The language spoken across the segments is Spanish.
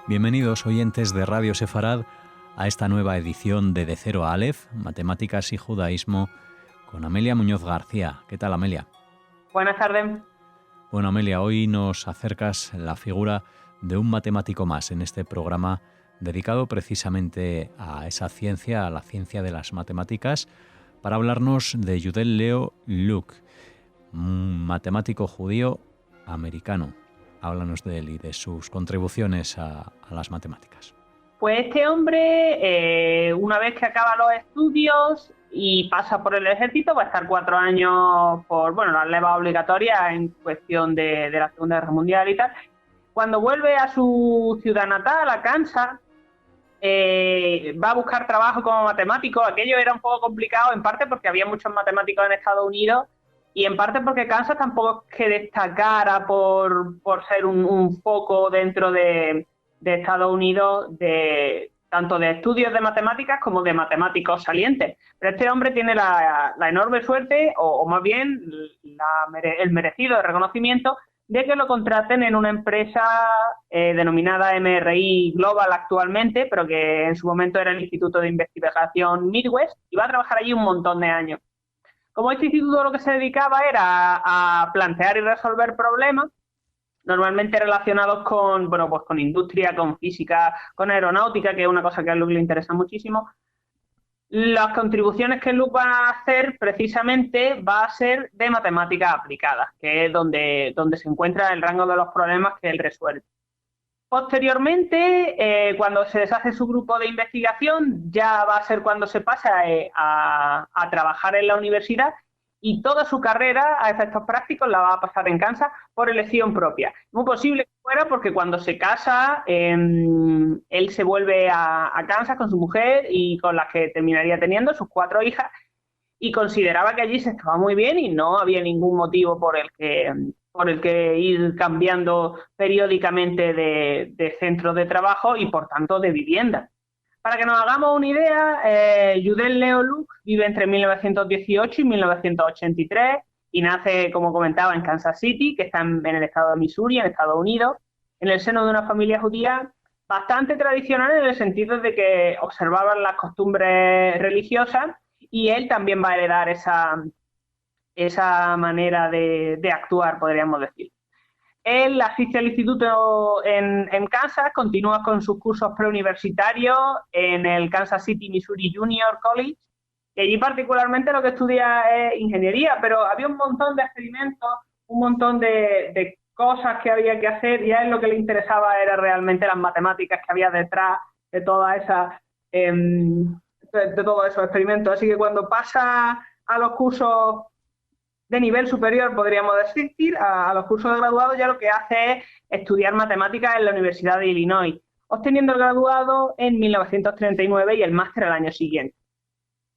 Bienvenidos oyentes de Radio Sefarad a esta nueva edición de Cero a Aleph, Matemáticas y Judaísmo, con Amelia Muñoz García. ¿Qué tal, Amelia? Buenas tardes. Bueno, Amelia, hoy nos acercas la figura de un matemático más en este programa dedicado precisamente a esa ciencia, a la ciencia de las matemáticas, para hablarnos de Yudel Leo Luk, un matemático judío americano. Háblanos de él y de sus contribuciones a las matemáticas. Pues este hombre, una vez que acaba los estudios y pasa por el ejército, va a estar 4 años por, las levas obligatorias en cuestión de la Segunda Guerra Mundial y tal. Cuando vuelve a su ciudad natal, a Kansas, va a buscar trabajo como matemático. Aquello era un poco complicado, en parte porque había muchos matemáticos en Estados Unidos y en parte porque Kansas tampoco es que destacara por ser un foco dentro de Estados Unidos tanto de estudios de matemáticas como de matemáticos salientes. Pero este hombre tiene la enorme suerte, o más bien el merecido reconocimiento, de que lo contraten en una empresa denominada MRI Global actualmente, pero que en su momento era el Instituto de Investigación Midwest, y va a trabajar allí un montón de años. Como este instituto lo que se dedicaba era a plantear y resolver problemas, normalmente relacionados con industria, con física, con aeronáutica, que es una cosa que a Luke le interesa muchísimo. Las contribuciones que Luke va a hacer precisamente va a ser de matemáticas aplicadas, que es donde se encuentra el rango de los problemas que él resuelve. Posteriormente, cuando se deshace su grupo de investigación, ya va a ser cuando se pasa a trabajar en la universidad, y toda su carrera a efectos prácticos la va a pasar en Kansas por elección propia. Muy posible que fuera porque cuando se casa, él se vuelve a Kansas con su mujer y con las que terminaría teniendo sus 4 hijas, y consideraba que allí se estaba muy bien y no había ningún motivo por el que ir cambiando periódicamente de centro de trabajo y por tanto de vivienda. Para que nos hagamos una idea, Yudel Leo Luk vive entre 1918 y 1983 y nace, como comentaba, en Kansas City, que está en el estado de Missouri, en Estados Unidos, en el seno de una familia judía bastante tradicional en el sentido de que observaban las costumbres religiosas, y él también va a heredar esa manera de actuar, podríamos decir. Él asiste al instituto en Kansas, continúa con sus cursos preuniversitarios en el Kansas City, Missouri Junior College, y allí particularmente lo que estudia es ingeniería, pero había un montón de experimentos, un montón de cosas que había que hacer, y a él lo que le interesaba era realmente las matemáticas que había detrás de toda esa de todos esos experimentos. Así que cuando pasa a los cursos de nivel superior, podríamos decir, a los cursos de graduado, ya lo que hace es estudiar matemáticas en la Universidad de Illinois, obteniendo el graduado en 1939 y el máster al año siguiente.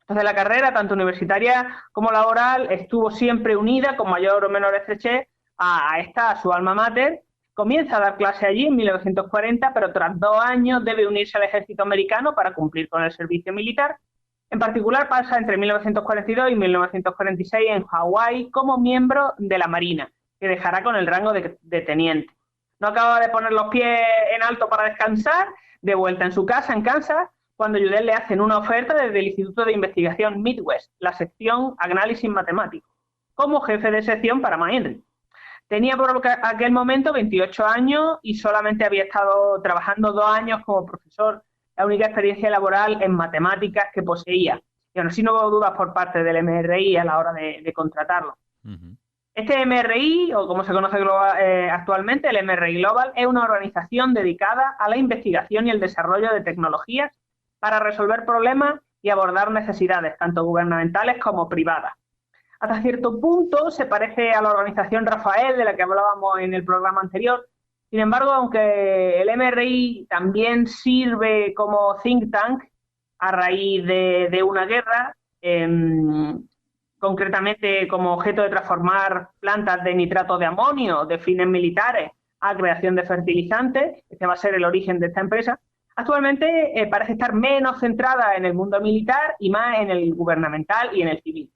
Entonces la carrera, tanto universitaria como laboral, estuvo siempre unida, con mayor o menor estrechez, a su alma mater. Comienza a dar clase allí en 1940, pero tras 2 años debe unirse al ejército americano para cumplir con el servicio militar. En particular pasa entre 1942 y 1946 en Hawái como miembro de la Marina, que dejará con el rango de teniente. No acaba de poner los pies en alto para descansar, de vuelta en su casa en Kansas, cuando Yudel le hacen una oferta desde el Instituto de Investigación Midwest, la sección Análisis Matemático, como jefe de sección para McHenry. Tenía por aquel momento 28 años y solamente había estado trabajando 2 años como profesor, la única experiencia laboral en matemáticas que poseía. Y aún así no hubo dudas por parte del MRI a la hora de contratarlo. Uh-huh. Este MRI, o como se conoce actualmente, el MRI Global, es una organización dedicada a la investigación y el desarrollo de tecnologías para resolver problemas y abordar necesidades, tanto gubernamentales como privadas. Hasta cierto punto se parece a la organización Rafael, de la que hablábamos en el programa anterior. Sin embargo, aunque el MRI también sirve como think tank a raíz de una guerra, concretamente como objeto de transformar plantas de nitrato de amonio de fines militares a creación de fertilizantes, este va a ser el origen de esta empresa, actualmente parece estar menos centrada en el mundo militar y más en el gubernamental y en el civil.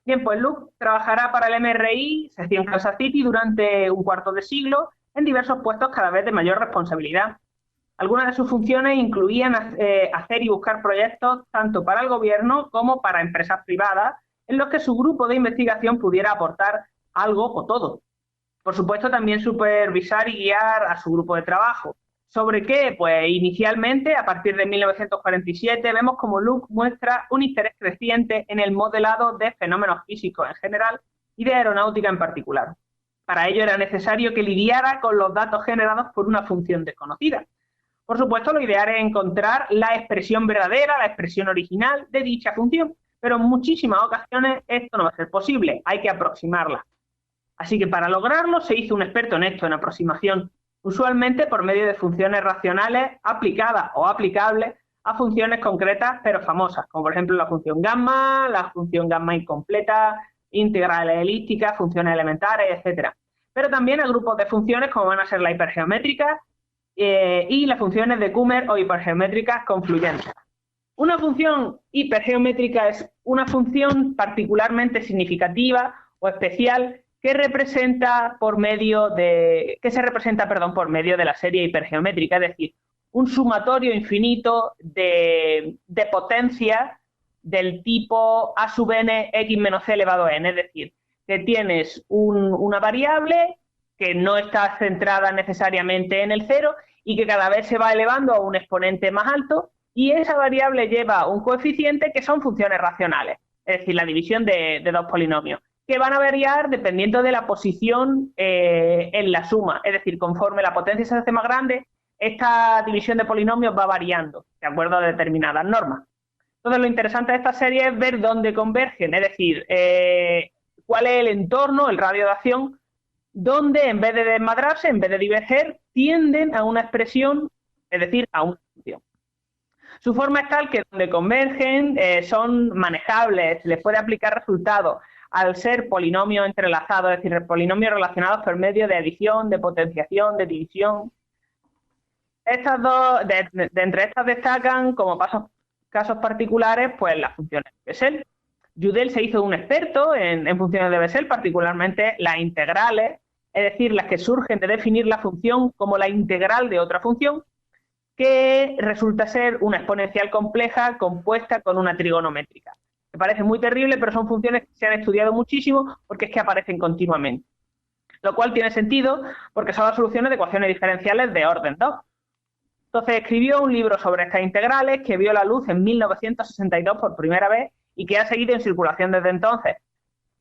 Bien, pues Luke trabajará para el MRI, sección Kansas City, durante un cuarto de siglo, en diversos puestos cada vez de mayor responsabilidad. Algunas de sus funciones incluían hacer y buscar proyectos tanto para el gobierno como para empresas privadas en los que su grupo de investigación pudiera aportar algo o todo. Por supuesto, también supervisar y guiar a su grupo de trabajo. ¿Sobre qué? Pues inicialmente, a partir de 1947, vemos como Luke muestra un interés creciente en el modelado de fenómenos físicos en general y de aeronáutica en particular. Para ello era necesario que lidiara con los datos generados por una función desconocida. Por supuesto, lo ideal es encontrar la expresión verdadera, la expresión original de dicha función, pero en muchísimas ocasiones esto no va a ser posible, hay que aproximarla. Así que para lograrlo se hizo un experto en esto, en aproximación, usualmente por medio de funciones racionales aplicadas o aplicables a funciones concretas pero famosas, como por ejemplo la función gamma incompleta, integrales elípticas, funciones elementares, etc. Pero también a grupos de funciones como van a ser las hipergeométricas y las funciones de Kummer o hipergeométricas confluyentes. Una función hipergeométrica es una función particularmente significativa o especial que se representa por medio de la serie hipergeométrica, es decir, un sumatorio infinito de potencias del tipo a sub n x menos c elevado a n, es decir, que tienes una variable que no está centrada necesariamente en el cero y que cada vez se va elevando a un exponente más alto, y esa variable lleva un coeficiente que son funciones racionales, es decir, la división de dos polinomios, que van a variar dependiendo de la posición en la suma, es decir, conforme la potencia se hace más grande, esta división de polinomios va variando, de acuerdo a determinadas normas. Entonces, lo interesante de esta serie es ver dónde convergen, es decir, cuál es el entorno, el radio de acción, donde en vez de desmadrarse, en vez de diverger, tienden a una expresión, es decir, a una función. Su forma es tal que donde convergen son manejables, se les puede aplicar resultados al ser polinomios entrelazados, es decir, polinomios relacionados por medio de adición, de potenciación, de división. Estas dos, entre estas destacan como casos particulares, pues las funciones de Bessel. Judel se hizo un experto en funciones de Bessel, particularmente las integrales, es decir, las que surgen de definir la función como la integral de otra función, que resulta ser una exponencial compleja compuesta con una trigonométrica. Me parece muy terrible, pero son funciones que se han estudiado muchísimo porque es que aparecen continuamente. Lo cual tiene sentido porque son las soluciones de ecuaciones diferenciales de orden 2. Entonces escribió un libro sobre estas integrales que vio la luz en 1962 por primera vez y que ha seguido en circulación desde entonces.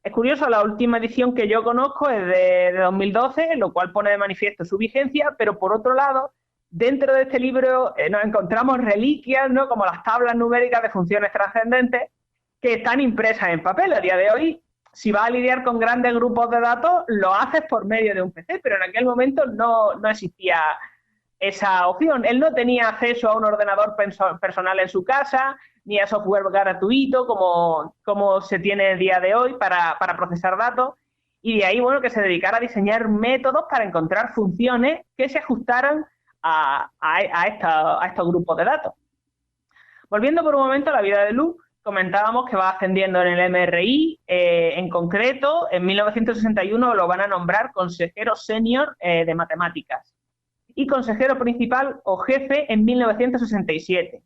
Es curioso, la última edición que yo conozco es de 2012, lo cual pone de manifiesto su vigencia, pero por otro lado, dentro de este libro nos encontramos reliquias, ¿no?, como las tablas numéricas de funciones trascendentes que están impresas en papel. A día de hoy, si vas a lidiar con grandes grupos de datos, lo haces por medio de un PC, pero en aquel momento no existía esa opción. Él no tenía acceso a un ordenador personal en su casa, ni a software gratuito como se tiene el día de hoy para procesar datos, y de ahí, bueno, que se dedicara a diseñar métodos para encontrar funciones que se ajustaran a estos grupos de datos. Volviendo por un momento a la vida de Luke, comentábamos que va ascendiendo en el MRI, en concreto, en 1961 lo van a nombrar consejero senior de matemáticas y consejero principal o jefe en 1967.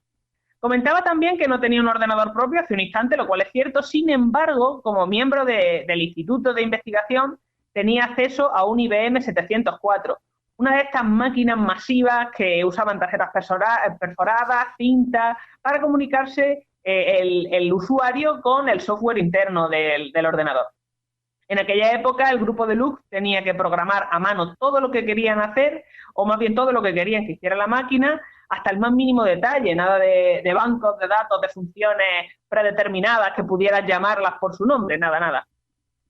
Comentaba también que no tenía un ordenador propio hace un instante, lo cual es cierto. Sin embargo, como miembro del Instituto de Investigación, tenía acceso a un IBM 704, una de estas máquinas masivas que usaban tarjetas perforadas, cintas, para comunicarse el usuario con el software interno del ordenador. En aquella época, el grupo de Luke tenía que programar a mano todo lo que querían hacer, o más bien todo lo que querían que hiciera la máquina, hasta el más mínimo detalle, nada de bancos de datos, de funciones predeterminadas que pudieras llamarlas por su nombre, nada.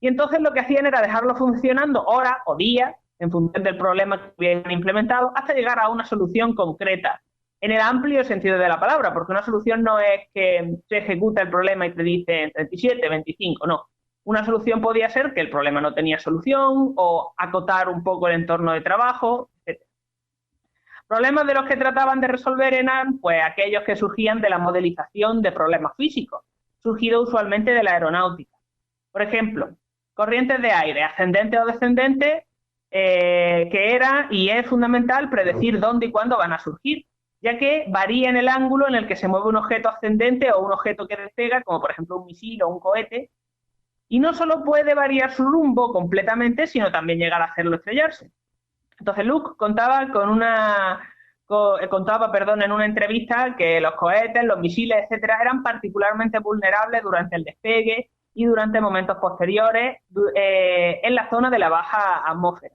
Y entonces lo que hacían era dejarlo funcionando horas o días, en función del problema que hubieran implementado, hasta llegar a una solución concreta, en el amplio sentido de la palabra, porque una solución no es que se ejecuta el problema y te dice 37, 25, no. Una solución podía ser que el problema no tenía solución, o acotar un poco el entorno de trabajo, etc. Problemas de los que trataban de resolver eran pues aquellos que surgían de la modelización de problemas físicos, surgidos usualmente de la aeronáutica. Por ejemplo, corrientes de aire, ascendentes o descendentes, que era y es fundamental predecir dónde y cuándo van a surgir, ya que varía en el ángulo en el que se mueve un objeto ascendente o un objeto que despega, como por ejemplo un misil o un cohete, y no solo puede variar su rumbo completamente, sino también llegar a hacerlo estrellarse. Entonces Luke contaba en una entrevista que los cohetes, los misiles, etcétera, eran particularmente vulnerables durante el despegue y durante momentos posteriores en la zona de la baja atmósfera.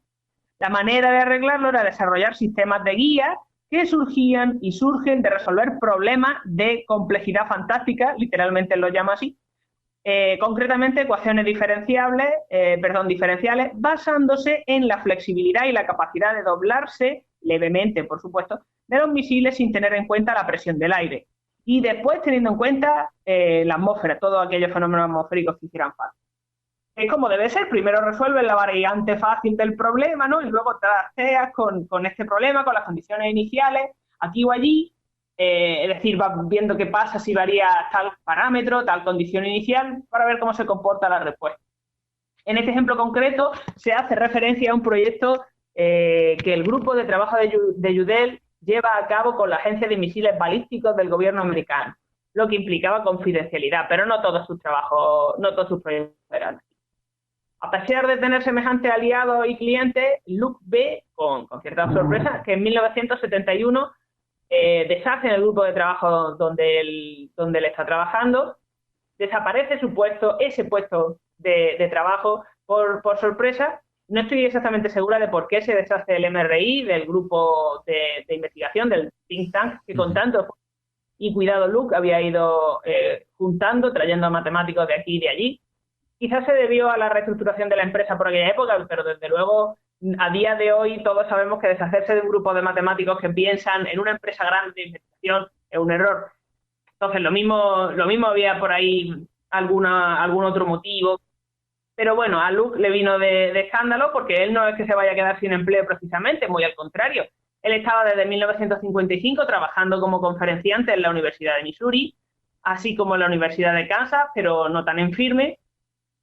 La manera de arreglarlo era desarrollar sistemas de guía que surgían y surgen de resolver problemas de complejidad fantástica, literalmente lo llama así, concretamente ecuaciones diferenciales, basándose en la flexibilidad y la capacidad de doblarse levemente, por supuesto, de los misiles sin tener en cuenta la presión del aire. Y después teniendo en cuenta la atmósfera, todos aquellos fenómenos atmosféricos que hicieran falta. Es como debe ser, primero resuelves la variante fácil del problema, ¿no? Y luego te trasteas con este problema, con las condiciones iniciales, aquí o allí, es decir, vas viendo qué pasa si varía tal parámetro, tal condición inicial, para ver cómo se comporta la respuesta. En este ejemplo concreto se hace referencia a un proyecto que el grupo de trabajo de Yudel lleva a cabo con la Agencia de Misiles Balísticos del gobierno americano, lo que implicaba confidencialidad, pero no todos sus trabajos, no todos sus proyectos eran así. A pesar de tener semejantes aliados y clientes, Luke ve, con cierta sorpresa, que en 1971 deshacen el grupo de trabajo donde él está trabajando, desaparece ese puesto de trabajo por sorpresa. No estoy exactamente segura de por qué se deshace el MRI, del grupo de investigación, del think tank, que con tanto y cuidado Luke había ido juntando, trayendo matemáticos de aquí y de allí. Quizás se debió a la reestructuración de la empresa por aquella época, pero desde luego a día de hoy todos sabemos que deshacerse de un grupo de matemáticos que piensan en una empresa grande de investigación es un error. Entonces lo mismo había por ahí algún otro motivo. Pero bueno, a Luke le vino de escándalo porque él no es que se vaya a quedar sin empleo precisamente, muy al contrario. Él estaba desde 1955 trabajando como conferenciante en la Universidad de Missouri, así como en la Universidad de Kansas, pero no tan en firme.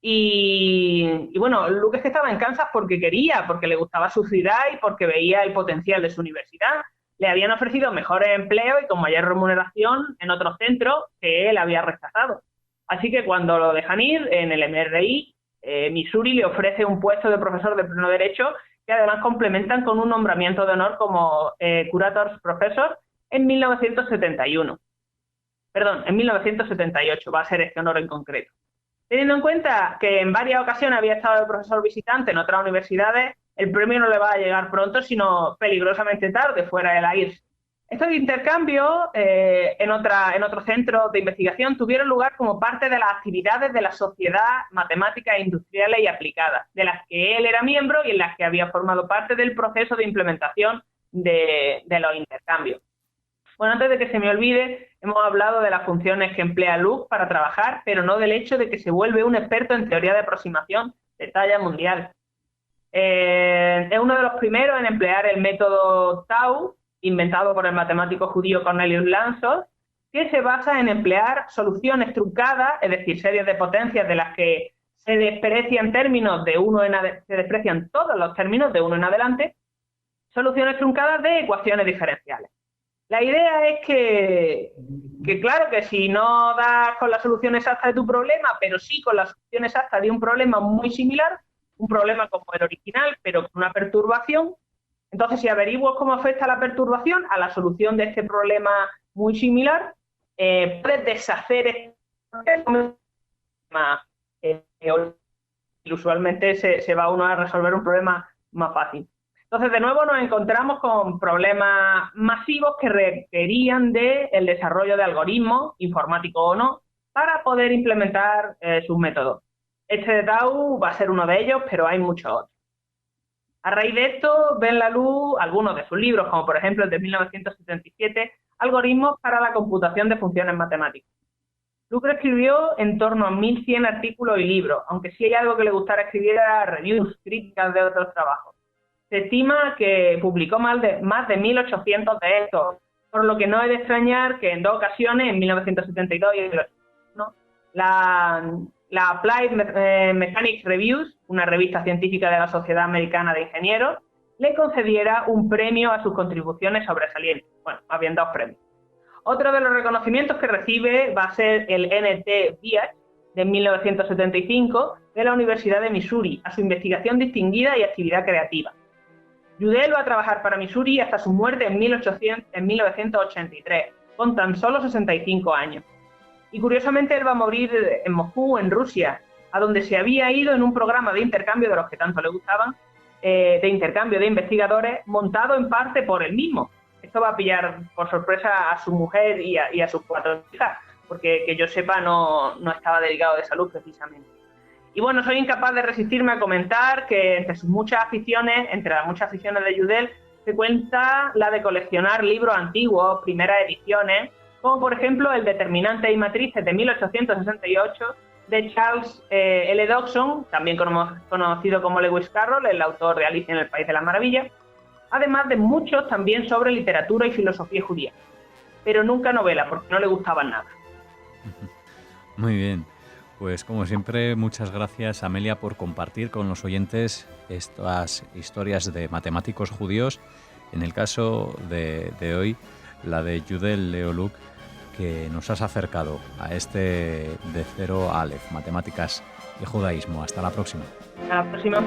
Y bueno, Luke es que estaba en Kansas porque quería, porque le gustaba su ciudad y porque veía el potencial de su universidad. Le habían ofrecido mejores empleos y con mayor remuneración en otros centros que él había rechazado. Así que cuando lo dejan ir en el MRI, Missouri le ofrece un puesto de profesor de pleno derecho que además complementan con un nombramiento de honor como Curators Professor en 1971. Perdón, en 1978 va a ser este honor en concreto. Teniendo en cuenta que en varias ocasiones había estado de profesor visitante en otras universidades, el premio no le va a llegar pronto, sino peligrosamente tarde, fuera de la IRS. Estos intercambios en otros centros de investigación tuvieron lugar como parte de las actividades de la Sociedad Matemáticas Industriales y Aplicadas, de las que él era miembro y en las que había formado parte del proceso de implementación de los intercambios. Bueno, antes de que se me olvide, hemos hablado de las funciones que emplea Luke para trabajar, pero no del hecho de que se vuelve un experto en teoría de aproximación de talla mundial. Es uno de los primeros en emplear el método Tau, inventado por el matemático judío Cornelius Lanczos, que se basa en emplear soluciones truncadas, es decir, series de potencias de las que se desprecian todos los términos de uno en adelante, soluciones truncadas de ecuaciones diferenciales. La idea es que claro, que si no das con la solución exacta de tu problema, pero sí con la solución exacta de un problema muy similar, un problema como el original, pero con una perturbación, entonces si averiguas cómo afecta la perturbación a la solución de este problema muy similar, puedes deshacer este problema. Usualmente se va uno a resolver un problema más fácil. Entonces, de nuevo nos encontramos con problemas masivos que requerían del desarrollo de algoritmos, informáticos o no, para poder implementar sus métodos. Este de Tau va a ser uno de ellos, pero hay muchos otros. A raíz de esto, ven la luz algunos de sus libros, como por ejemplo el de 1977, Algoritmos para la computación de funciones matemáticas. Luke escribió en torno a 1.100 artículos y libros, aunque sí hay algo que le gustara escribir era reviews, críticas de otros trabajos. Se estima que publicó más de 1.800 de estos, por lo que no es de extrañar que en dos ocasiones, en 1972 y en 1981, la Applied Mechanics Reviews, una revista científica de la Sociedad Americana de Ingenieros, le concediera un premio a sus contribuciones sobresalientes. Bueno, habían 2 premios. Otro de los reconocimientos que recibe va a ser el NT Beach de 1975 de la Universidad de Missouri, a su investigación distinguida y actividad creativa. Judell va a trabajar para Missouri hasta su muerte en 1983, con tan solo 65 años. Y curiosamente él va a morir en Moscú, en Rusia, a donde se había ido en un programa de intercambio de los que tanto le gustaban, de intercambio de investigadores, montado en parte por él mismo. Esto va a pillar por sorpresa a su mujer y a sus 4 hijas, porque que yo sepa no estaba delicado de salud precisamente. Y bueno, soy incapaz de resistirme a comentar que entre las muchas aficiones de Judell se cuenta la de coleccionar libros antiguos, primeras ediciones, como por ejemplo el Determinantes y Matrices de 1868 de Charles L. Dodgson, también conocido como Lewis Carroll, el autor de Alicia en el País de las Maravillas, además de muchos también sobre literatura y filosofía judía, pero nunca novela, porque no le gustaban nada. Muy bien. Pues como siempre, muchas gracias, Amelia, por compartir con los oyentes estas historias de matemáticos judíos. En el caso de hoy, la de Judell Leoluc, que nos has acercado a este de 0 a Aleph, matemáticas y judaísmo. Hasta la próxima. Hasta la próxima.